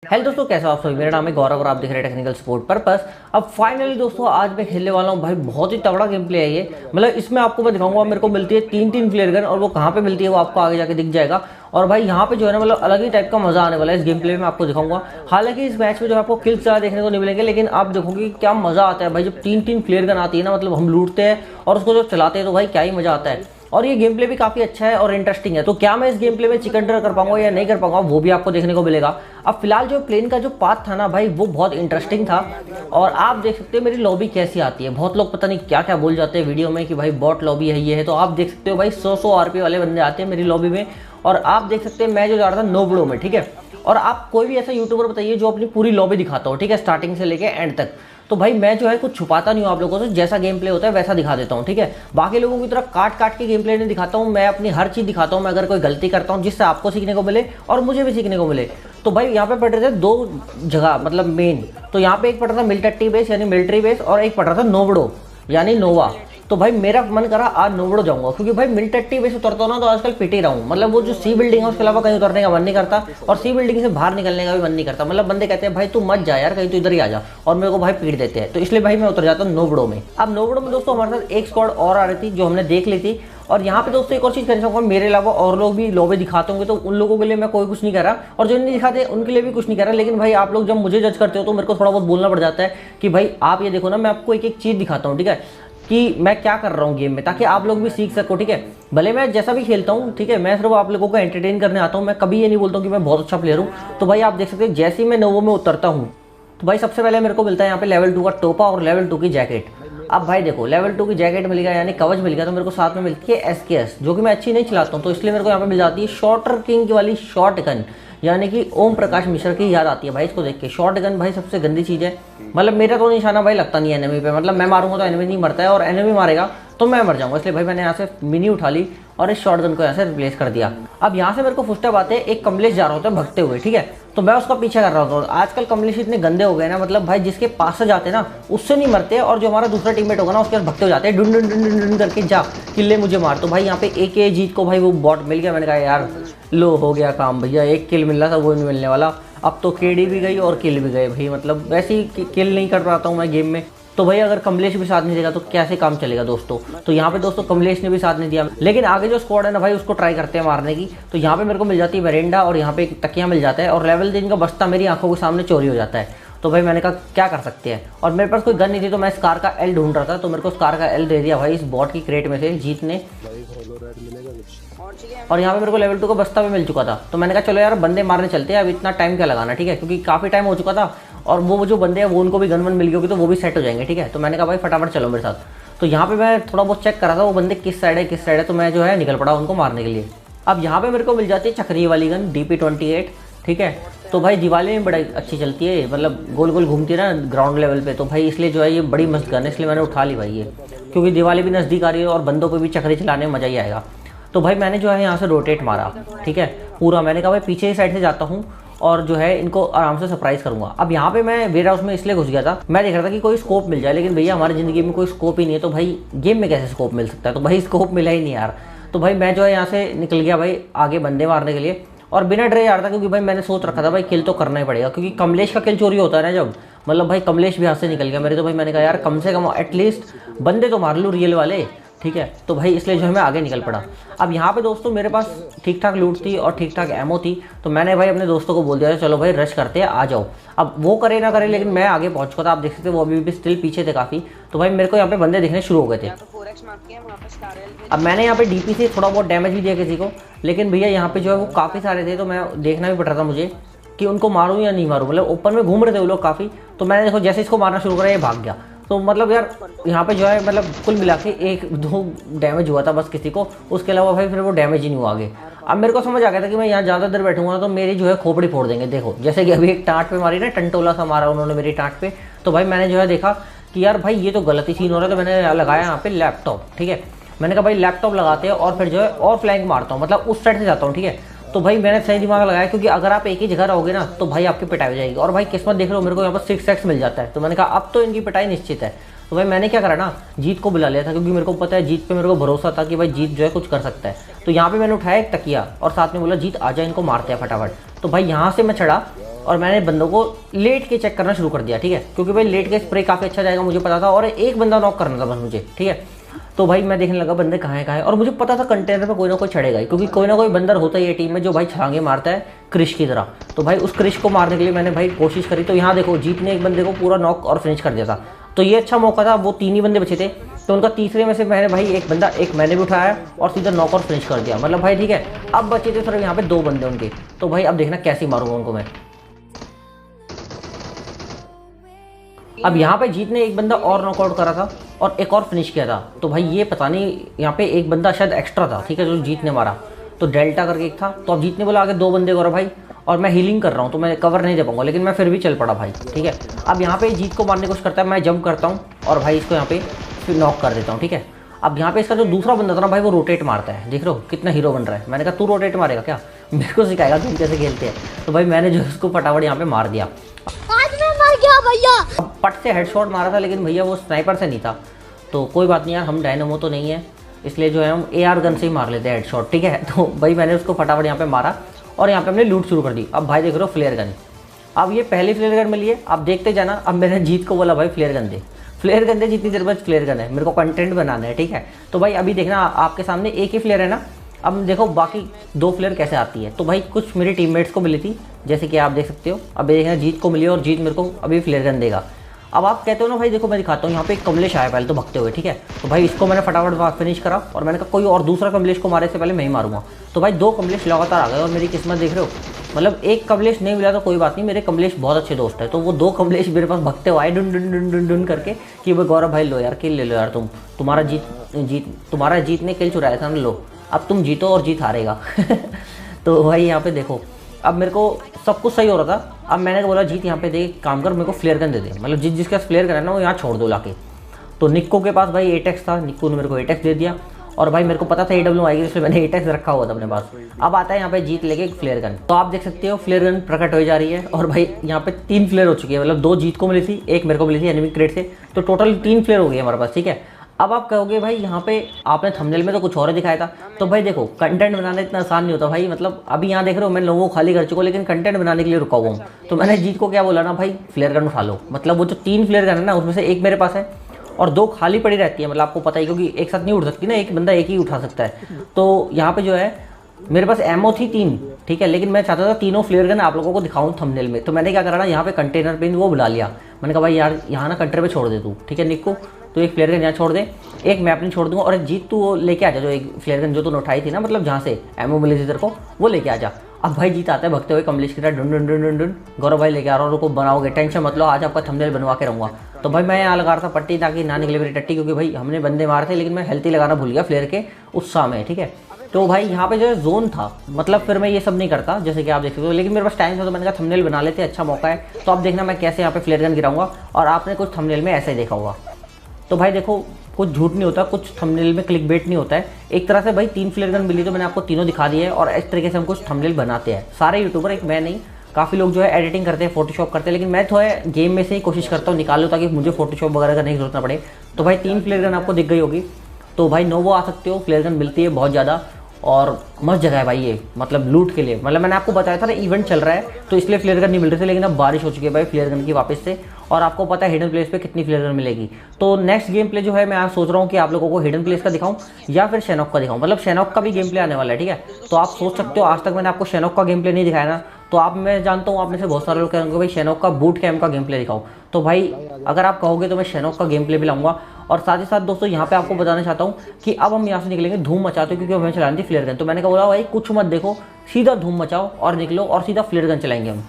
Hello दोस्तों, कैसे हो आप सभी। मेरा नाम है गौरव और आप देख रहे हैं टेक्निकल सपोर्ट पर्पस। अब फाइनली दोस्तों आज मैं खेलने वाला हूँ भाई, बहुत ही तगड़ा गेम प्ले है ये। मतलब इसमें आपको मैं दिखाऊंगा, मेरे को मिलती है तीन फ्लेयर गन और वो कहाँ पे मिलती है वो आपको आगे जाके दिख जाएगा। और भाई यहाँ पे जो है ना, मतलब अलग ही टाइप का मजा आने वाला है इस गेम प्ले में, आपको दिखाऊंगा। हालांकि इस मैच में जो आपको किल्स ज़्यादा देखने को नहीं मिलेंगे, लेकिन आप देखोगे क्या मजा आता है भाई जब तीन फ्लेयर गन आती है ना। मतलब हम लूटते हैं और उसको जब चलाते हैं तो भाई क्या ही मजा आता है। और ये गेम प्ले भी काफी अच्छा है और इंटरेस्टिंग है। तो क्या मैं इस गेम प्ले में चिकन डिनर कर पाऊंगा या नहीं कर पाऊंगा वो भी आपको देखने को मिलेगा। अब फिलहाल जो प्लेन का जो पाथ था ना भाई, वो बहुत इंटरेस्टिंग था। और आप देख सकते हो मेरी लॉबी कैसी आती है। बहुत लोग पता नहीं क्या क्या बोल जाते हैं वीडियो में कि भाई बॉट लॉबी है ये है। तो आप देख सकते हो भाई 100 आरपी वाले बंदे आते हैं मेरी लॉबी में। और आप देख सकते हैं मैं जो जा रहा था नोबड़ो में, ठीक है। और आप कोई भी ऐसा यूट्यूबर बताइए जो अपनी पूरी लॉबी दिखाता हो, ठीक है, स्टार्टिंग से लेके एंड तक। तो भाई मैं जो है कुछ छुपाता नहीं हूँ आप लोगों से, जैसा गेम प्ले होता है वैसा दिखा देता हूँ, ठीक है। बाकी लोगों की तरह काट काट के गेम प्ले नहीं दिखाता हूँ, मैं अपनी हर चीज़ दिखाता हूँ। मैं अगर कोई गलती करता हूँ जिससे आपको सीखने को मिले और मुझे भी सीखने को मिले। तो भाई यहाँ पे पड़ रहे थे दो जगह, मतलब मेन। तो यहाँ पे एक पड़ रहा था मिलिट्री बेस यानी मिलिट्री बेस, और एक पड़ रहा था नोवडो यानी नोवा। तो भाई मेरा मन करा आज नोवडो जाऊंगा, क्योंकि भाई मिलिट्री बेस उतरता हूँ ना तो आजकल पिट ही रहा हूँ। मतलब वो जो सी बिल्डिंग है उसके अलावा कहीं उतरने का मन नहीं करता, और सी बिल्डिंग से बाहर निकलने का भी मन नहीं करता। मतलब बंदे कहते हैं भाई तू मत जा यार कहीं, तो इधर ही आ जा, और मेरे को भाई पीट देते हैं। तो इसलिए भाई मैं उतर जाता हूँ नोवडो में। अब नोवडो में दोस्तों हमारे साथ एक स्क्वाड और आ रही थी जो हमने देख ली थी। और यहाँ पे दोस्तों एक और चीज़ कहना चाहूँगा, मेरे अलावा और लोग भी लॉबी दिखाते होंगे तो उन लोगों के लिए मैं कोई कुछ नहीं कर रहा, और जो नहीं दिखाते उनके लिए भी कुछ नहीं कर रहा। लेकिन भाई आप लोग जब मुझे जज करते हो तो मेरे को थोड़ा बहुत बोलना पड़ जाता है कि भाई आप ये देखो ना, मैं आपको एक एक चीज़ दिखाता हूँ, ठीक है, कि मैं क्या कर रहा हूँ गेम में, ताकि आप लोग भी सीख सको, ठीक है। भले मैं जैसा भी खेलता हूँ, ठीक है, मैं सिर्फ आप लोगों को एंटरटेन करने आता हूँ। मैं कभी ये नहीं बोलता हूँ कि मैं बहुत अच्छा प्लेयर हूँ। तो भाई आप देख सकते हैं जैसे ही मैं नोवो में उतरता हूँ तो भाई सबसे पहले मेरे को मिलता है यहाँ पे लेवल 2 का टोपा और लेवल 2 की जैकेट। अब भाई देखो लेवल 2 की जैकेट मिल गया यानी कवच मिल गया, तो मेरे को साथ में मिलती है SKS, जो कि मैं अच्छी नहीं चलाता हूँ। तो इसलिए मेरे को यहाँ पे मिल जाती है शॉर्टर किंग वाली शॉर्ट गन, यानी कि ओम प्रकाश मिश्रा की याद आती है भाई इसको देख के। शॉर्ट गन भाई सबसे गंदी चीज़ है। मतलब मेरा तो निशाना भाई लगता नहीं है एनिमी पे। मतलब मैं मारूंगा तो एनिमी नहीं मरता है, और एनिमी मारेगा तो मैं मर जाऊंगा। इसलिए भाई मैंने यहाँ से मिनी उठा ली और इस शॉटगन को यहाँ से रिप्लेस कर दिया। अब यहाँ से मेरे को फुटस्टेप आते हैं, एक कमलेश जा रहा होता है भगते हुए, ठीक है। तो मैं उसका पीछा कर रहा होता हूँ। आजकल कमलेश इतने गंदे हो गए ना, मतलब भाई जिसके पास से जाते ना उससे नहीं मरते, और जो हमारा दूसरा टीममेट होगा ना उसके पास भगते हो जाते हैं, डुन डुन डुन डुन डुन करके जा किल्ले मुझे मार। तो भाई यहाँ पे एक जीत को भाई वो बॉट मिल गया। मैंने कहा यार लो हो गया काम भैया, एक किल मिल रहा था वो नहीं मिलने वाला। अब तो केडी भी गई और किल भी गए भाई। मतलब वैसे ही किल नहीं कर पाता हूँ मैं गेम में। तो भाई अगर कमलेश भी साथ नहीं देगा तो कैसे काम चलेगा दोस्तों। तो यहाँ पे दोस्तों कमलेश ने भी साथ नहीं दिया, लेकिन आगे जो स्क्वाड है ना भाई उसको ट्राई करते हैं मारने की। तो यहाँ पे मेरे को मिल जाती है वेरेंडा, और यहाँ पे एक तकिया मिल जाता है, और लेवल 3 का बस्ता मेरी आंखों के सामने चोरी हो जाता है। तो भाई मैंने कहा क्या कर सकते हैं, और मेरे पास कोई गन नहीं थी तो मैं स्कार का एल ढूंढ रहा था। तो मेरे को स्कार का एल दे दिया भाई इस बॉट की क्रेट में से जीत ने। और यहाँ पे मेरे को लेवल 2 का बस्ता भी मिल चुका था। तो मैंने कहा चलो यार बंदे मारने चलते हैं, अब इतना टाइम क्या लगाना, ठीक है, क्योंकि काफ़ी टाइम हो चुका था। और वो जो बंदे हैं वो उनको भी गन वन मिल गई होगी तो वो भी सेट हो जाएंगे, ठीक है। तो मैंने कहा भाई फटाफट चलो मेरे साथ। तो यहाँ पे मैं थोड़ा बहुत चेक कर रहा था वो बंदे किस साइड है, तो मैं जो है निकल पड़ा उनको मारने के लिए। अब यहाँ पे मेरे को मिल जाती है चक्री वाली गन DP28, ठीक है। तो भाई दिवाली में बड़ी अच्छी चलती है, मतलब गोल गोल घूमती है ना ग्राउंड लेवल पे। तो भाई इसलिए जो है ये बड़ी मस्त गन है, इसलिए मैंने उठा ली भाई ये, क्योंकि दिवाली भी नज़दीक आ रही है और बंदों पे भी चक्री चलाने में मज़ा ही आएगा। तो भाई मैंने जो है यहाँ से रोटेट मारा, ठीक है, पूरा। मैंने कहा भाई पीछे ही साइड से जाता हूँ और जो है इनको आराम से सरप्राइज करूंगा। अब यहाँ पे मैं वेयर हाउस में इसलिए घुस गया था, मैं देख रहा था कि कोई स्कोप मिल जाए, लेकिन भैया हमारी ज़िंदगी में कोई स्कोप ही नहीं है। तो भाई गेम में कैसे स्कोप मिल सकता है, तो भाई स्कोप मिला ही नहीं यार। तो भाई मैं जो है यहाँ से निकल गया भाई आगे बंदे मारने के लिए, और बिना डरे जा रहा था, क्योंकि भाई मैंने सोच रखा था भाई किल तो करना ही पड़ेगा, क्योंकि कमलेश का किल चोरी होता है ना जब, मतलब भाई कमलेश भी हाथ से निकल गया मेरे। तो भाई मैंने कहा यार कम से कम एटलीस्ट बंदे तो मार लूँ रियल वाले, ठीक है। तो भाई इसलिए जो है मैं आगे निकल पड़ा। अब यहाँ पे दोस्तों मेरे पास ठीक ठाक लूट थी और ठीक ठाक एमो थी। तो मैंने भाई अपने दोस्तों को बोल दिया चलो भाई रश करते हैं, आ जाओ। अब वो करे ना करे, लेकिन मैं आगे पहुंच चुका था। आप देख सकते वो अभी भी स्टिल पीछे थे काफ़ी। तो भाई मेरे को यहाँ पे बंदे दिखने शुरू हो गए थे। अब मैंने यहाँ पे DP से थोड़ा बहुत डैमेज भी दिया किसी को, लेकिन भैया यहाँ पे जो है वो काफ़ी सारे थे। तो मैं देखना भी पड़ रहा था मुझे कि उनको मारूँ या नहीं मारूँ। मतलब ओपन में घूम रहे थे वो लोग काफ़ी। तो मैंने देखो जैसे इसको मारना शुरू करा ये भाग गया। तो मतलब यार यहाँ पे जो है मतलब कुल मिला के 1-2 डैमेज हुआ था बस किसी को, उसके अलावा भाई फिर वो डैमेज ही नहीं हुआ आगे। अब मेरे को समझ आ गया था कि मैं यहाँ ज़्यादा देर बैठूंगा ना तो मेरी जो है खोपड़ी फोड़ देंगे। देखो जैसे कि अभी एक टाँट पे मारी ना, टंटोला सा मारा उन्होंने मेरी टाँट पे। तो भाई मैंने जो है देखा कि यार भाई ये तो गलत ही सीन हो रहा है। तो मैंने लगाया यहाँ पे लैपटॉप, ठीक है। मैंने कहा भाई लैपटॉप लगाते हैं और फिर जो है और फ्लैंक मारता हूँ, मतलब उस साइड से जाता हूँ, ठीक है। तो भाई मैंने सही दिमाग लगाया, क्योंकि अगर आप एक ही जगह रहोगे ना तो भाई आपकी पिटाई हो जाएगी। और भाई किस्मत देख लो मेरे को यहाँ पर 6x मिल जाता है। तो मैंने कहा अब तो इनकी पिटाई निश्चित है। तो भाई मैंने क्या करा ना, जीत को बुला लिया था, क्योंकि मेरे को पता है जीत पे मेरे को भरोसा था कि भाई जीत जो है कुछ कर सकता है। तो यहाँ पे मैंने उठाया एक तकिया और साथ में बोला जीत आजा इनको मारते हैं फटाफट। तो भाई यहाँ से मैं चढ़ा और मैंने बंदों को लेट के चेक करना शुरू कर दिया, ठीक है, क्योंकि भाई लेट के स्प्रे काफ़ी अच्छा जाएगा मुझे पता था, और एक बंदा नॉक करना था बस मुझे, ठीक है। तो भाई मैं देखने लगा बंदे कहाँ है, और मुझे पता था कंटेनर पे कोई ना कोई चढ़ेगा ही, क्योंकि कोई ना कोई बंदर होता ही है टीम में जो भाई छलांगे मारता है क्रिश की तरह। तो भाई उस क्रिश को मारने के लिए मैंने भाई कोशिश करी, तो यहाँ देखो जीत ने एक बंदे को पूरा नॉक और फिनिश कर दिया था। तो ये अच्छा मौका था, वो 3 ही बंदे बचे थे, तो उनका तीसरे में से मैंने भाई एक मैंने भी उठाया और सीधा नॉक और फिनिश कर दिया, मतलब भाई ठीक है। अब बचे थे सिर्फ यहाँ पे 2 बंदे उनके, तो भाई अब देखना कैसे मारूंगा उनको मैं। अब यहाँ पे जीत ने एक बंदा और नॉकआउट करा था और एक और फिनिश किया था, तो भाई ये पता नहीं यहाँ पे एक बंदा शायद एक्स्ट्रा था, ठीक है, जो जीत ने मारा, तो डेल्टा करके एक था। तो अब जीत ने बोला आगे 2 बंदे करो भाई, और मैं हीलिंग कर रहा हूँ तो मैं कवर नहीं दे पाऊंगा, लेकिन मैं फिर भी चल पड़ा भाई, ठीक है। अब यहाँ पे जीत को मारने की कोशिश करता है, मैं जंप करता हूँ और भाई इसको यहाँ पे फिर नॉक कर देता हूँ, ठीक है। अब यहाँ पे इसका जो दूसरा बंदा था ना भाई, वो रोटेट मारता है, देख रहे हो कितना हीरो बन रहा है। मैंने कहा तू रोटेट मारेगा क्या, मेरे को सिखाएगा तुम कैसे खेलते हैं। तो भाई मैंने जो उसको फटाफट यहाँ पे मार दिया, आज मैं मर गया भैया। अब पट से हेडशॉट मारा था, लेकिन भैया वो स्नाइपर से नहीं था, तो कोई बात नहीं यार, हम डायनामो तो नहीं है, इसलिए जो है हम AR गन से ही मार लेते हैं हेडशॉट, ठीक है। तो भाई मैंने उसको फटाफट यहाँ पे मारा और यहाँ पे हमने लूट शुरू कर दी। अब भाई देख रहे हो फ्लेयर गन, अब ये पहली फ्लेयर गन मिली है, अब देखते जाना। अब मैंने जीत को बोला भाई फ्लेयर गन दे, फ्लेयर गन दे, जितनी देर बाद फ्लेयर गन है, मेरे को कंटेंट बनाना है, ठीक है। तो भाई अभी देखना आपके सामने एक ही फ्लेयर है ना, अब देखो बाकी 2 फ्लेयर कैसे आती है। तो भाई कुछ मेरे टीममेट्स को मिली थी, जैसे कि आप देख सकते हो। अब देखना जीत को मिली और जीत मेरे को अभी फ्लेयर गन देगा। अब आप कहते हो ना भाई, देखो मैं दिखाता हूँ, यहाँ पे एक कमलेश आया पहले तो भगते हुए, ठीक है। तो भाई इसको मैंने फटाफट फिनिश करा और मैंने कहा कोई और दूसरा कमलेश को मारे से पहले मैं ही मारूंगा। तो भाई 2 कमलेश लगातार आ गए और मेरी किस्मत देख रहे हो, मतलब एक कमलेश नहीं मिला तो कोई बात नहीं, मेरे कमलेश बहुत अच्छे दोस्त है, तो वो 2 कमलेश मेरे पास भगते हुए आए डुन डुन डुन डुन डुन करके कि भाई गौरव भाई लो यार किल ले लो यार, तुम्हारा जीत ने किल चुराया था ना, लो अब तुम जीतो और जीत हारेगा। तो भाई यहाँ पे देखो, अब मेरे को सब कुछ सही हो रहा था। अब मैंने बोला जीत यहाँ पे दे काम कर, मेरे को फ्लेयर गन दे दे, मतलब जिसके पास फ्लेयर गन है ना वो यहाँ छोड़ दो लाके। तो निक्को के पास भाई एटेक्स था, निक्को ने मेरे को एटेक्स दे दिया, और भाई मेरे को पता था AW आएगी, इसलिए मैंने एटेक्स रखा हुआ था अपने पास। अब आता है यहाँ पे जीत लेके एक फ्लेयर गन, तो आप देख सकते हो फ्लेयर गन प्रकट हो जा रही है, और भाई यहाँ पे 3 फ्लेयर हो चुकी है, मतलब 2 जीत को मिली थी, एक मेरे को मिली थी एनिमी क्रेट से, तो टोटल 3 फ्लेयर हो गई हमारे पास, ठीक है। अब आप कहोगे भाई यहाँ पे आपने थंबनेल में तो कुछ और दिखाया था, तो भाई देखो कंटेंट बनाना इतना आसान नहीं होता भाई, मतलब अभी यहाँ देख रहे हो मैं लोगों को खाली कर चुका हूँ, लेकिन कंटेंट बनाने के लिए रुका हुआ हूँ। तो मैंने जीत को क्या बोला ना भाई, फ्लेयर गन उठा लो, मतलब वो जो 3 फ्लेयर गन है ना उसमें से एक मेरे पास है और 2 खाली पड़ी रहती है, मतलब आपको पता ही, क्योंकि एक साथ नहीं उठ सकती ना, एक बंदा एक ही उठा सकता है। तो यहाँ पे जो है मेरे पास एमओ थी 3, ठीक है, लेकिन मैं चाहता था तीनों फ्लेयर गन आप लोगों को दिखाऊं थंबनेल में। तो मैंने क्या करा ना, यहाँ पे कंटेनर पे वो बुला लिया, मैंने कहा भाई यार यहाँ ना कंटेनर पे छोड़ दे तू, ठीक है निक्को, तो एक फ्लेयर गन यहाँ छोड़ दे, एक मैं अपनी छोड़ दूंगा, और एक जीत तू वो लेके आ जा, जो एक फ्लेयर गन जो तूने उठाई थी ना, मतलब जहाँ से एमओ मिली थी तेरे को, वो लेके आ जा। अब भाई जीत आता है भगते हुए कमलेश की तरह, डुन डुन डुन डुन डुन, गौरव भाई लेके आ रहा हूँ, उनको बनाओगे टेंशन मत लो, आज आपका थंबनेल बनवा के रहूँगा। तो भाई मैं यहाँ लगा रहा था पट्टी ताकि ना निकले मेरी टट्टी, क्योंकि भाई हमने बंदे मारे थे, लेकिन मैं हेल्थी लगाना भूल गया फ्लेयर के उत्साह में, ठीक है। तो भाई यहाँ पे जो है जोन था, मतलब फिर मैं ये सब नहीं करता जैसे कि आप देख सकते हो, लेकिन मेरे पास टाइम था तो मैंने कहा थंबनेल बना लेते, अच्छा मौका है। तो आप देखना मैं कैसे यहाँ पे फ्लेयर गन गिराऊंगा, और आपने कुछ थंबनेल में ऐसे ही देखा होगा। तो भाई देखो कुछ झूठ नहीं होता, कुछ थंबनेल में क्लिक बेट नहीं होता है। एक तरह से भाई 3 फ्लेयर गन मिली तो मैंने आपको तीनों दिखा दिए है, और इस तरीके से हम कुछ थंबनेल बनाते हैं सारे यूट्यूबर, एक मैं नहीं, काफ़ी लोग जो है एडिटिंग करते हैं, फोटोशॉप करते हैं, लेकिन मैं तो है गेम में से ही कोशिश करता हूँ निकाल लो, ताकि मुझे फोटोशॉप वगैरह का नहीं जरूरत ना पड़े। तो भाई 3 फ्लेयर गन आपको दिख गई होगी, तो भाई नोवो आ सकते हो, फ्लेयर गन मिलती है बहुत ज़्यादा, और मस्त जगह है भाई ये, मतलब लूट के लिए। मतलब मैंने आपको बताया था ना इवेंट चल रहा है, तो इसलिए फ्लेयर गन नहीं मिल रही थी, लेकिन अब बारिश हो चुकी है भाई फ्लेयर गन की वापस से, और आपको पता है हिडन प्लेस पे कितनी फ्लेयर गन मिलेगी। तो नेक्स्ट गेम प्ले जो है मैं आज सोच रहा हूँ कि आप लोगों को हिडन प्लेस का दिखाऊं या फिर शेनॉक का दिखाऊं, मतलब शेनॉक का भी गेम प्ले आने वाला है, ठीक है। तो आप सोच सकते हो, आज तक मैंने आपको शेनॉक का गेम प्ले नहीं दिखाया ना, तो आप, मैं जानता हूँ आप में से बहुत सारे लोग कहेंगे भाई शेनॉक का बूट कैम्प का गेम प्ले दिखाओ। तो भाई अगर आप कहोगे तो मैं शेनॉक का गेम प्ले भी लाऊंगा। और साथ ही साथ दोस्तों यहाँ पे आपको बताना चाहता हूँ कि अब हम यहाँ से निकलेंगे धूम मचाते हो, क्योंकि हमें चलानी थी फ्लेयर गन। तो मैंने कहा बोला भाई कुछ मत देखो, सीधा धूम मचाओ और निकलो, और सीधा फ्लेयर गन चलाएंगे हम।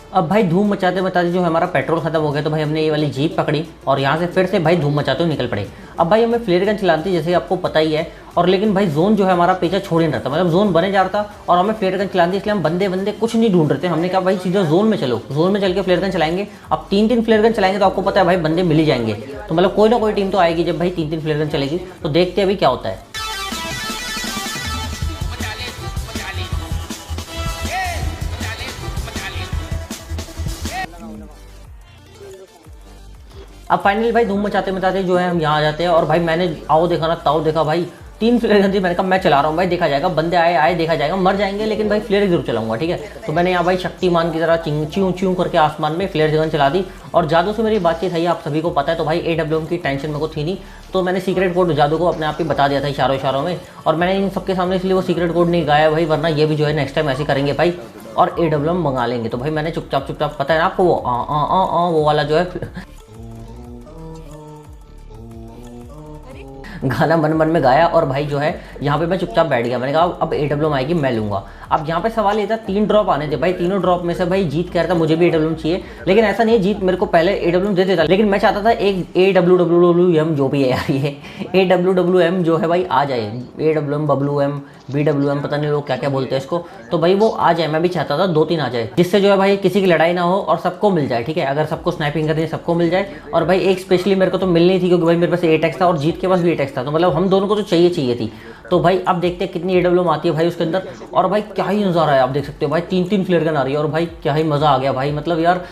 अब भाई धूम मचाते मचाते जो हमारा पेट्रोल खत्म हो गया, तो भाई हमने ये वाली जीप पकड़ी और यहाँ से फिर से भाई धूम मचाते हुए निकल पड़े। अब भाई हमें फ्लेयर गन चलानी थी जैसे आपको पता ही है, और लेकिन भाई जोन जो है हमारा पीछे छोड़ ही नहीं रहता, मतलब जोन बने जा रहा था और हमें फ्लेयर गन चलानी थी, इसलिए हम बंदे कुछ नहीं ढूंढ रहे थे। हमने कहा भाई सीधा जोन में चलो, जोन में चल के फ्लेयर गन चलाएंगे। अब 3-3 फ्लेयर गन चलाएंगे तो आपको पता है भाई बंदे मिल ही जाएंगे, तो मतलब कोई ना कोई टीम तो आएगी जब भाई 3-3 फ्लेयर गन चलेगी। तो देखते हैं अभी क्या होता है। अब फाइनली भाई धूम मचाते मचाते जो है हम यहाँ आ जाते हैं, और भाई मैंने आओ देखा ना ताओ देखा भाई 3 फ्लेयर गन थी। मैंने कहा मैं चला रहा हूँ भाई, देखा जाएगा, बंदे आए देखा जाएगा, मर जाएंगे लेकिन भाई फ्लेयर जरूर चलाऊंगा, ठीक है। तो मैंने यहाँ भाई शक्तिमान की तरह च्यूं च्यूं करके आसमान में फ्लेयर गन चला दी, और जादू से मेरी बातचीत है आप सभी को पता है। तो भाई AWM की टेंशन मेरे को थी नहीं, तो मैंने सीक्रेट कोड जादू को अपने आप ही बता दिया था इशारों में, और मैंने इन सबके सामने इसलिए वो सीक्रेट कोड नहीं गाया भाई, वरना ये भी जो है नेक्स्ट टाइम ऐसे करेंगे भाई और AWM मंगा लेंगे। तो भाई मैंने चुपचाप पता है ना आपको वो वाला जो है गाना मन में गाया, और भाई जो है यहाँ पे मैं चुपचाप बैठ गया। मैंने कहा अब AWM आएगी मैं लूंगा। अब यहाँ पे सवाल ये था 3 ड्रॉप आने थे भाई, तीनों ड्रॉप में से भाई जीत कह रहा था मुझे भी AWM चाहिए, लेकिन ऐसा नहीं है, जीत मेरे को पहले AWM दे देता, लेकिन मैं चाहता था एक AWWM जो भी है यार, ये AWWM जो है भाई आ जाए, AWM WM BWM पता नहीं लोग क्या क्या बोलते हैं इसको, तो भाई वो आ जाए। मैं भी चाहता था 2-3 आ जाए, जिससे जो है भाई किसी की लड़ाई ना हो और सबको मिल जाए, ठीक है। अगर सबको स्नाइपिंग करनी है सबको मिल जाए, और भाई एक स्पेशली मेरे को तो मिलनी थी क्योंकि भाई मेरे पास 8x था और जीत के पास भी 8x था, तो मतलब हम दोनों को तो चाहिए थी। तो भाई अब देखते हैं कितनी AWM आती है भाई उसके अंदर, और भाई क्या ही नज़ारा है, आप देख सकते हो भाई 3-3 फ्लेयर गन आ रही है, और भाई क्या ही मज़ा आ गया भाई, मतलब यार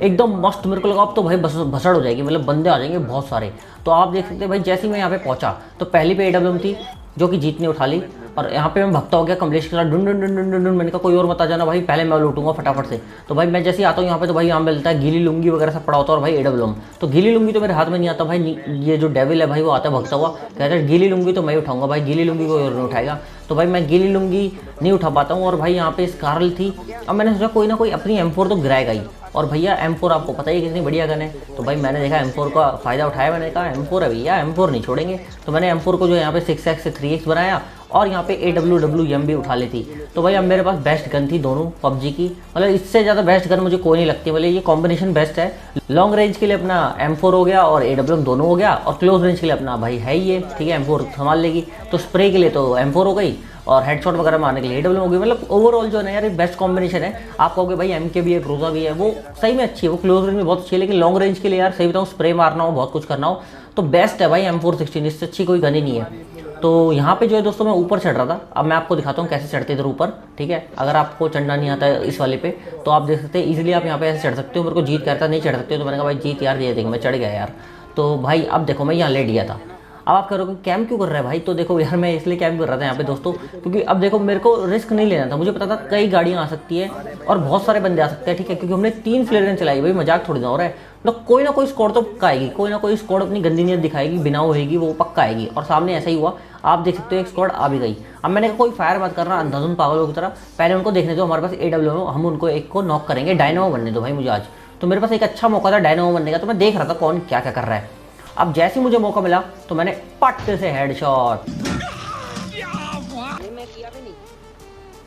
एकदम मस्त। मेरे को लगा अब तो भाई भसड़ हो जाएगी, मतलब बंदे आ जाएंगे बहुत सारे। तो आप देख सकते हैं भाई जैसे ही मैं यहाँ पे पहुंचा तो पहली पे AWM थी जो कि जीत ने उठा ली, और यहाँ पे मैं भगता हो गया कमलेश के साथ डुन डुन डुन डुन डुन डुन। मैंने कहा कोई और मत आ जाना भाई, पहले मैं लूटूंगा फटाफट से। तो भाई मैं जैसे ही आता हूँ यहाँ पे तो भाई यहाँ मिलता है गीली लुंगी वगैरह सब पड़ा होता है, और भाई AWM तो गीली लुंगी तो मेरे हाथ में नहीं आता भाई, ये जो डेविल है भाई वो आता है भगता हुआ, कहता है गीली लुंगी तो मैं उठाऊंगा भाई, गीली लुंगी कोई और नहीं उठाएगा। तो भाई मैं गीली लुंगी नहीं उठा पाता हूँ, और भाई यहाँ पे स्कारल थी। अब मैंने सोचा कोई ना कोई अपनी M4 तो गिराएगा ही, और भैया M4 आपको पता ही कितनी बढ़िया गन है। तो भाई मैंने देखा M4 का फ़ायदा उठाया, मैंने कहा M4 है भैया, M4 नहीं छोड़ेंगे। तो मैंने M4 को जो यहाँ पे 6x से 3x बनाया, और यहाँ पे AWWM भी उठा ली थी। तो भाई अब मेरे पास बेस्ट गन थी दोनों PUBG की, मतलब इससे ज़्यादा बेस्ट गन मुझे कोई नहीं लगती, मतलब ये कॉम्बिनेशन बेस्ट है। लॉन्ग रेंज के लिए अपना M4 हो गया और AWM दोनों हो गया, और क्लोज रेंज के लिए अपना भाई है ये, ठीक है, M4 संभाल लेगी। तो स्प्रे के लिए तो M4 हो गई, और हेडशॉट वगैरह मारने के लिए AWM हो गई। मतलब ओवरऑल जो है ना यार एक बेस्ट कॉम्बिनेशन है। आप कहोगे भाई MK भी है, ग्रोजा भी है, वो सही में अच्छी है, वो क्लोज रेंज में बहुत अच्छी है, लेकिन लॉन्ग रेंज के लिए यार सही बताऊँ स्प्रे मारना हो, बहुत कुछ करना हो तो बेस्ट है भाई M416, इससे अच्छी कोई गन ही नहीं है। तो यहाँ पे जो है दोस्तों मैं ऊपर चढ़ रहा था, अब मैं आपको दिखाता हूँ कैसे चढ़ते इधर ऊपर, ठीक है। अगर आपको चढ़ना नहीं आता है इस वाले पे तो आप देख सकते हैं इजीली आप यहाँ पे ऐसे चढ़ सकते हो। मेरे को जीत कहता नहीं चढ़ सकते हो, तो मैंने कहा भाई जीत यार ये देख मैं चढ़ गया यार। तो भाई अब देखो मैं यहाँ लेट गया था। अब आप करोगे कैम क्यों कर रहा है भाई, तो देखो यार मैं इसलिए कैम कर रहा था यहाँ पे दोस्तों, क्योंकि अब देखो मेरे को रिस्क नहीं लेना था। मुझे पता था कई गाड़ियाँ आ सकती है और बहुत सारे बंदे आ सकते हैं, ठीक है, क्योंकि हमने 3 फ्लेयर गन चलाई, भाई मजाक थोड़ी ना हो रहा है। तो कोई ना कोई स्क्वाड तो पक्का आएगी, कोई ना कोई स्क्वाड अपनी गंदी नीयत दिखाएगी, बिना होएगी वो पक्का आएगी, और सामने ऐसा ही हुआ। आप देख सकते हो एक स्क्वाड आ भी गई। अब मैंने कहा कोई फायर मत करना अंधाधुन पागलों की तरह, पहले उनको देखने दो, हमारे पास AWM हम उनको एक को नॉक करेंगे, डायनामो बनने दो भाई मुझे आज। तो मेरे पास एक अच्छा मौका था डायनामो बनने का, तो मैं देख रहा था कौन क्या क्या कर रहा है। अब जैसे ही मुझे मौका मिला तो मैंने पट से हेडशॉट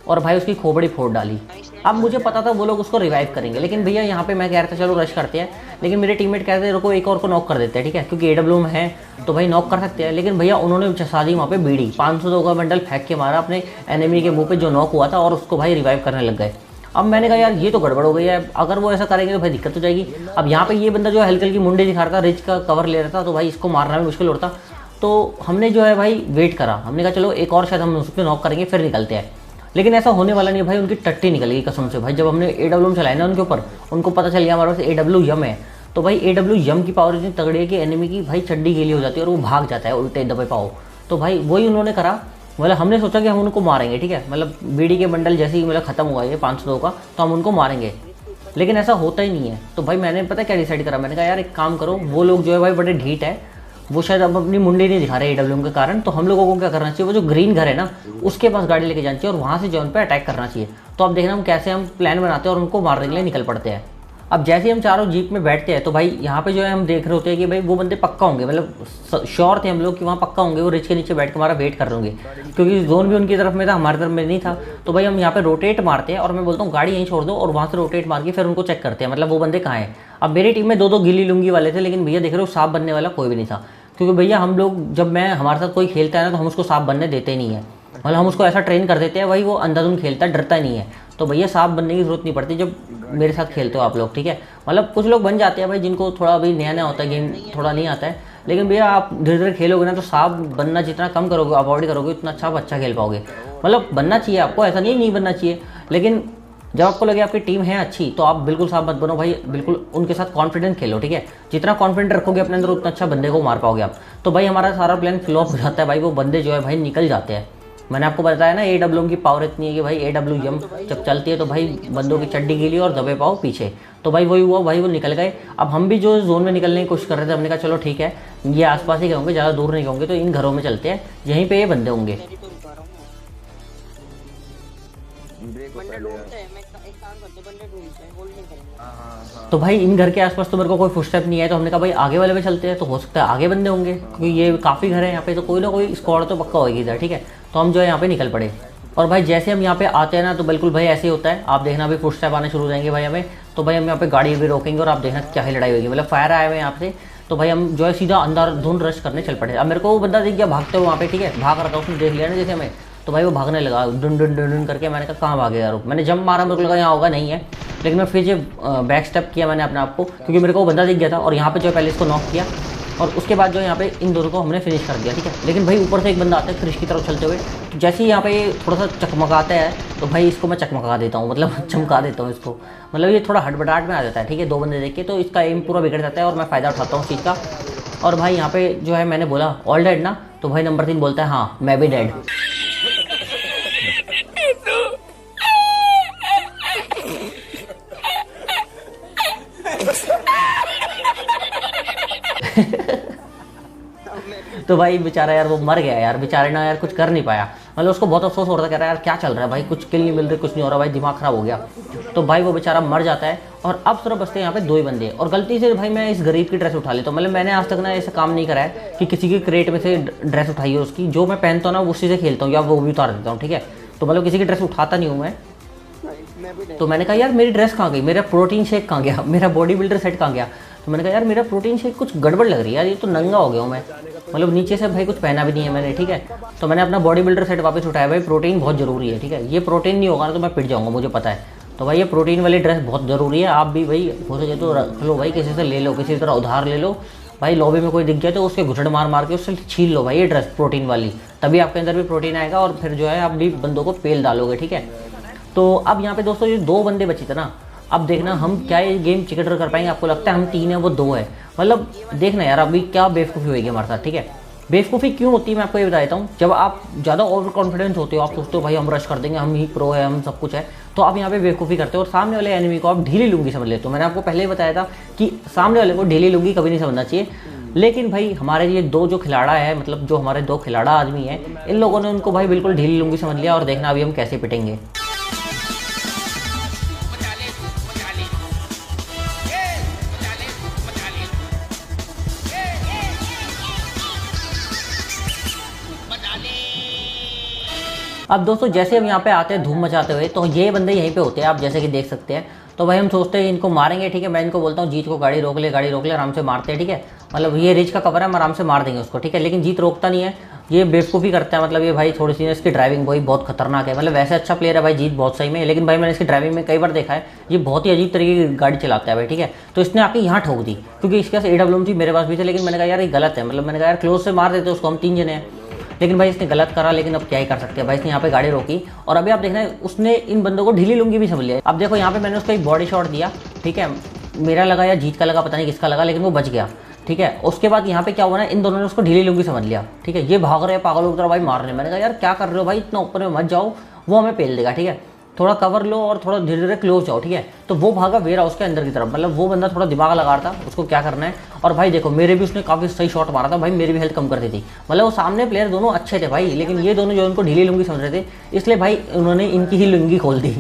और भाई उसकी खोपड़ी फोड़ डाली। अब मुझे पता था वो लोग उसको रिवाइव करेंगे, लेकिन भैया यहाँ पे मैं कह रहा था चलो रश करते हैं, लेकिन मेरे टीममेट कहते हैं रुको एक और को नॉक कर देते हैं, ठीक है, क्योंकि AWM है तो भाई नॉक कर सकते हैं। लेकिन भैया उन्होंने चसा दी वहाँ पे बीड़ी, 502 का बंडल फेंक के मारा अपने एनिमी के मुंह पे जो नॉक हुआ था, और उसको भाई रिवाइव करने लग गए। अब मैंने कहा यार ये तो गड़बड़ हो गई है, अगर वो ऐसा करेंगे तो भाई दिक्कत हो जाएगी। अब यहाँ पे ये बंदा जो है हल्की हल्की मुंडे दिखा रहा था, रिच का कवर ले रहा था, तो भाई इसको मारना भी मुश्किल होता। तो हमने जो है भाई वेट करा, हमने कहा चलो एक और शायद हम उस पर नॉक करेंगे फिर निकलते हैं, लेकिन ऐसा होने वाला नहीं भाई। उनकी टट्टी निकल गई कसम से भाई, जब हमने AWM चलाया ना उनके ऊपर, उनको पता चल गया हमारे पास AWM है। तो भाई AWM की पावर इतनी तगड़ी है कि एनिमी की भाई चड्डी गीली हो जाती है और वो भाग जाता है उल्टे दबे पाओ। तो भाई वही उन्होंने करा, मतलब हमने सोचा कि हम उनको मारेंगे, ठीक है, मतलब बीड़ी के बंडल जैसे ही मतलब खत्म हुआ ये 502 का तो हम उनको मारेंगे, लेकिन ऐसा होता ही नहीं है। तो भाई मैंने पता क्या डिसाइड करा, मैंने कहा यार एक काम करो, वो लोग जो है भाई बड़े ढीठ है, वो शायद अब अपनी मुंडी नहीं दिखा रहे AWM के कारण, तो हम लोगों को क्या करना चाहिए, वो जो ग्रीन घर है ना उसके पास गाड़ी लेके जानी चाहिए और वहाँ से जो उन पर अटैक करना चाहिए। तो अब देखना हम कैसे हम प्लान बनाते हैं और उनको मारने के लिए निकल पड़ते हैं। अब जैसे ही हम चारों जीप में बैठते हैं तो भाई यहाँ पे जो है हम देख रहे होते हैं कि भाई वो बंदे पक्का होंगे, मतलब श्योर थे हम लोग कि वहाँ पक्का होंगे, वो रिच के नीचे बैठ के हमारा वेट कर रहे होंगे, क्योंकि जोन भी उनकी तरफ में था हमारी तरफ में नहीं था। तो भाई हम यहाँ पे रोटेट मारते हैं और मैं बोलता हूँ गाड़ी यहीं छोड़ दो और वहाँ से रोटेट मार के फिर उनको चेक करते हैं, मतलब वो बंदे कहाँ हैं। अब मेरी टीम में 2-2 गिली लुंगी वाले थे, लेकिन भैया देख रहे हो साफ बनने वाला कोई भी नहीं था। क्योंकि भैया हम लोग जब मैं हमारे साथ कोई खेलता है ना तो हम उसको सांप बनने देते नहीं है, मतलब हम उसको ऐसा ट्रेन कर देते हैं भाई वो अंधाधुंध खेलता है, डरता नहीं है। तो भैया सांप बनने की जरूरत नहीं पड़ती जब मेरे साथ खेलते हो आप लोग, ठीक है। मतलब कुछ लोग बन जाते हैं भाई जिनको थोड़ा अभी नया नया होता है, गेम थोड़ा नहीं आता है, लेकिन भैया आप धीरे धीरे खेलोगे ना तो सांप बनना जितना कम करोगे, अवॉइड करोगे, उतना अच्छा खेल पाओगे। मतलब बनना चाहिए आपको, ऐसा नहीं बनना चाहिए, लेकिन जब आपको लगे आपकी टीम है अच्छी तो आप बिल्कुल सांप मत बनो भाई, बिल्कुल उनके साथ कॉन्फिडेंट खेलो, ठीक है। जितना कॉन्फिडेंट रखोगे अपने अंदर उतना अच्छा बंदे को मार पाओगे आप। तो भाई हमारा सारा प्लान फ्लॉप हो जाता है भाई, वो बंदे जो है भाई निकल जाते हैं। मैंने आपको बताया ना AWM की पावर इतनी है कि भाई AWM जब चलती है तो भाई बंदों की चड्डी गीली और दबे पाओ पीछे। तो भाई वही हुआ भाई, वो निकल गए। अब हम भी जो जोन में निकलने की कोशिश कर रहे थे, हमने कहा चलो ठीक है ये आसपास ही होंगे, ज़्यादा दूर नहीं होंगे, तो इन घरों में चलते हैं, यहीं पे ये बंदे होंगे। तो भाई इन घर के आसपास तो मेरे को कोई फुटस्टेप नहीं है, तो हमने कहा भाई आगे वाले पे चलते हैं, तो हो सकता है आगे बंदे होंगे क्योंकि ये काफ़ी घर है यहाँ पे, तो कोई ना कोई स्क्वाड तो पक्का होगी इधर, ठीक है। तो हम जो है यहाँ पे निकल पड़े। और भाई जैसे हम यहाँ पे आते हैं ना तो बिल्कुल भाई ऐसे ही होता है, आप देखना भाई फुटस्टेप आने शुरू हो जाएंगे भाई हमें। तो भाई हम यहाँ पे गाड़ी भी रोकेंगे और आप देखना क्या ही लड़ाई होगी, मतलब फायर आए हुए यहाँ पे। तो भाई हम जो है सीधा अंदर धुंध रश करने चल पड़े। अब मेरे को वो बंदा दिख गया भागते हुए वहाँ पे, ठीक है, भाग रहा था, उसने देख लिया ना जैसे हमें, तो भाई वो भागने लगा डुन डुन डुन डुन करके। मैंने कहा कहाँ भागे यार, मैंने जंप मारा, मेरे को लगा यहाँ होगा, नहीं है, लेकिन मैं फिर ये बैक स्टेप किया मैंने अपने आप को, क्योंकि मेरे को वो बंदा दिख गया था। और यहाँ पे जो पहले इसको नॉक किया और उसके बाद जो यहाँ पे इन दोनों को हमने फिनिश कर दिया, ठीक है। लेकिन भाई ऊपर से एक बंदा आता है क्रिश की तरफ चलते हुए, तो जैसे ही यहाँ पे थोड़ा सा चकमकाता है तो भाई इसको मैं चकमका देता हूँ, मतलब चमका देता हूँ इसको, मतलब ये थोड़ा हटबटाहट में आ जाता है, ठीक है, दो बंदे देख के, तो इसका एम पूरा बिगड़ जाता है और मैं फ़ायदा उठाता हूँ उस चीज़ का। और भाई यहाँ पे जो है मैंने बोला ऑल डेड ना, तो भाई नंबर 3 बोलता है हाँ मैं भी डेड। तो भाई बेचारा यार वो मर गया यार, बेचारे ना यार कुछ कर नहीं पाया, मतलब उसको बहुत अफसोस हो रहा था, कह रहा है यार क्या चल रहा है भाई, कुछ किल नहीं मिल रही, कुछ नहीं हो रहा भाई, दिमाग खराब हो गया। तो भाई वो बेचारा मर जाता है और अब सिर्फ बचते हैं यहाँ पे 2 ही बंदे। और गलती से भाई मैं इस गरीब की ड्रेस उठा लेता हूँ, मतलब मैंने आज तक ना ऐसा काम नहीं करा है कि किसी की क्रेट में से ड्रेस उठाई है उसकी, जो मैं पहनता हूँ ना उसी से खेलता हूँ या वो भी उतार देता हूँ, ठीक है। तो मतलब किसी की ड्रेस उठाता नहीं हूँ मैं। तो मैंने कहा यार मेरी ड्रेस कहाँ गई, मेरा प्रोटीन शेक कहाँ गया, मेरा बॉडी बिल्डर सेट कहाँ गया। तो मैंने कहा यार मेरा प्रोटीन शेक कुछ गड़बड़ लग रही है यार, ये तो नंगा हो गया हूँ मैं, मतलब नीचे से भाई कुछ पहना भी नहीं है मैंने, ठीक है। तो मैंने अपना बॉडी बिल्डर सेट वापस उठाया, भाई प्रोटीन बहुत ज़रूरी है, ठीक है, ये प्रोटीन नहीं होगा ना तो मैं पिट जाऊँगा, मुझे पता है। तो भाई ये प्रोटीन वाली ड्रेस बहुत ज़रूरी है, आप भी भाई हो सके तो रख लो भाई, किसी से ले लो, किसी तरह उधार ले लो भाई, लॉबी में कोई दिख जाए तो उसके घुटन मार मार के उससे छीन लो भाई ये ड्रेस प्रोटीन वाली, तभी आपके अंदर भी प्रोटीन आएगा और फिर जो है आप भी बंदों को पेल डालोगे, ठीक है। तो अब यहाँ पे दोस्तों ये 2 बंदे बचे थे ना, अब देखना हम क्या ये गेम चिकटर कर पाएंगे, आपको लगता है हम 3 हैं वो 2 है, मतलब देखना यार अभी क्या बेवकूफ़ी होगी हमारे साथ, ठीक है। बेवकूफ़ी क्यों होती है मैं आपको ये बता देता हूँ, जब आप ज़्यादा ओवर कॉन्फिडेंस होते हो, आप सोचते हो भाई हम रश कर देंगे, हम ही प्रो है, हम सब कुछ है, तो आप यहाँ पे बेवकूफ़ी करते हो और सामने वाले एनिमी को आप ढीली लुंगी समझ लेते हो। मैंने आपको पहले ही बताया था कि सामने वाले को ढीली लुंगी कभी नहीं समझना चाहिए, लेकिन भाई हमारे ये 2 जो खिलाड़ा है, मतलब जो हमारे 2 खिलाड़ा आदमी है, इन लोगों ने उनको भाई बिल्कुल ढीली लुंगी समझ लिया और देखना अभी हम कैसे पिटेंगे। अब दोस्तों जैसे हम यहाँ पे आते हैं धूम मचाते हुए, तो ये बंदे यहीं पे होते हैं, आप जैसे कि देख सकते हैं। तो भाई हम सोचते हैं इनको मारेंगे, ठीक है, मैं इनको बोलता हूँ जीत को गाड़ी रोक ले, आराम से मारते हैं, ठीक है, मतलब ये रिच का कवर है, हम आराम से मार देंगे उसको, ठीक है। लेकिन जीत रोकता नहीं है, ये बेवकूफ़ी करता है, मतलब ये भाई थोड़ी सी इसकी ड्राइविंग भाई बहुत खतरनाक है, मतलब वैसे अच्छा प्लेयर है भाई जीत बहुत सही में, लेकिन भाई मैंने इसकी ड्राइविंग में कई बार देखा है ये बहुत ही अजीब तरीके की गाड़ी चलाता है भाई, ठीक है। तो इसने आके यहाँ ठोक दी, क्योंकि इसके पास AWM थी, मेरे पास भी थे, लेकिन मैंने कहा यार ये गलत है, मतलब मैंने कहा यार क्लोज से मार देते उसको, हम 3 जने हैं, लेकिन भाई इसने गलत करा, लेकिन अब क्या ही कर सकते हैं भाई, इसने यहाँ पे गाड़ी रोकी और अभी आप देखना उसने इन बंदों को ढीली लुंगी भी समझ लिया। अब देखो यहाँ पे मैंने उसको एक बॉडी शॉट दिया, ठीक है, मेरा लगा या जीत का लगा, पता नहीं किसका लगा, लेकिन वो बच गया, ठीक है। उसके बाद यहाँ पे क्या हुआ ना, इन दोनों ने उसको ढीली लुंगी समझ लिया, ठीक है, ये भाग रहे हैं पागलों की तरह भाई मारने। मैंने कहा यार क्या कर रहे हो भाई, इतना ऊपर में मत जाओ, वो हमें पेल देगा, ठीक है, थोड़ा कवर लो और थोड़ा धीरे धीरे क्लोज जाओ, ठीक है। तो वो भागा वेयर हाउस के अंदर की तरफ, मतलब वो बंदा थोड़ा दिमाग लगा रहा था उसको क्या करना है। और भाई देखो मेरे भी उसने काफ़ी सही शॉट मारा था भाई, मेरी भी हेल्थ कम कर दी थी, मतलब वो सामने प्लेयर दोनों अच्छे थे भाई, लेकिन ये दोनों जो उनको ढीली लुंगी समझ रहे थे, इसलिए भाई उन्होंने इनकी ही लुंगी खोल दी।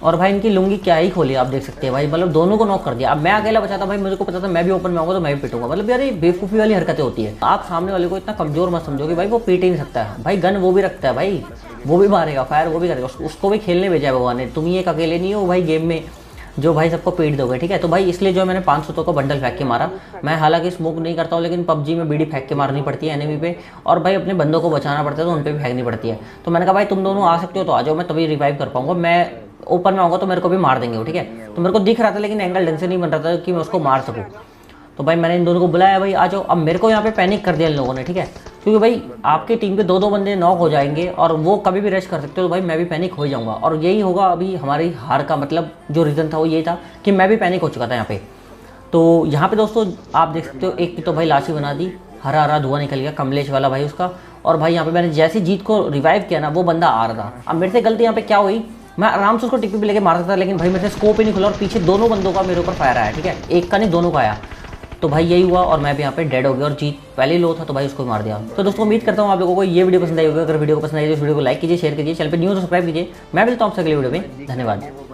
और भाई इनकी लुंगी क्या ही खोली आप देख सकते हैं भाई, मतलब दोनों को नॉक कर दिया। अब मैं अकेला बचा था भाई, मुझे को पता था मैं भी ओपन में आऊंगा तो मैं भी पिटूंगा, मतलब यार ये बेवकूफ़ी वाली हरकतें होती है। आप सामने वाले को इतना कमजोर मत समझो कि भाई वो पीट ही नहीं सकता है, भाई गन वो भी रखता है भाई, वो भी मारेगा, फायर वो भी करेगा, उसको भी खेलने भेजा है भगवान ने, तुम ही एक अकेले नहीं हो भाई गेम में जो भाई सबको पीट दोगे, ठीक है। तो भाई इसलिए जो मैंने 500 का बंडल फेंक के मारा। मैं हालांकि स्मोक नहीं करता हूँ, लेकिन पबजी में बीड़ी फेंक के मारनी पड़ती है एनिमी पे, और भाई अपने बंदों को बचाना पड़ता है तो उन पर भी फेंकनी पड़ती है। तो मैंने कहा भाई तुम दोनों आ सकते हो तो आ जाओ, मैं तभी रिवाइव कर पाऊंगा। मैं ओपन में आऊँगा तो मेरे को भी मार देंगे वो, ठीक है। तो मेरे को दिख रहा था लेकिन एंगल ढंग से नहीं बन रहा था कि मैं उसको मार सकूँ। तो भाई मैंने इन दोनों को बुलाया, भाई आ जाओ। अब मेरे को यहाँ पे पैनिक कर दिया इन लोगों ने, ठीक है, क्योंकि भाई आपकी टीम पे 2-2 बंदे नॉक हो जाएंगे और वो कभी भी रश कर सकते हो। तो भाई मैं भी पैनिक हो जाऊंगा, और यही होगा अभी हमारी हार का मतलब जो रीज़न था वो ये था कि मैं भी पैनिक हो चुका था यहाँ पे। तो यहाँ पे दोस्तों आप देख सकते हो, एक की तो भाई लाश ही बना दी, हरा हरा धुआं निकल गया कमलेश वाला भाई उसका। और भाई यहाँ पे मैंने जैसे जीत को रिवाइव किया ना, वो बंदा आ रहा था। अब मेरे से गलती यहाँ पे क्या हुई, मैं आराम से उसको टिप्पी पे लेके मार सकता था, लेकिन भाई मेरे से स्कोप ही नहीं खुला और पीछे दोनों बंदों का मेरे ऊपर फायर आया, ठीक है, एक का नहीं दोनों का आया। तो भाई यही हुआ और मैं भी यहाँ पे डेड हो गया और जीत पहले ही लो था, तो भाई उसको मार दिया। तो दोस्तों उम्मीद करता हूँ आप लोगों को ये वीडियो पसंद आई होगी। अगर वीडियो को पसंद आई तो इस वीडियो को लाइक कीजिए, शेयर कीजिए, चैनल पे न्यू सब्सक्राइब कीजिए। मैं मिलता हूँ आपसे अगले वीडियो में, धन्यवाद।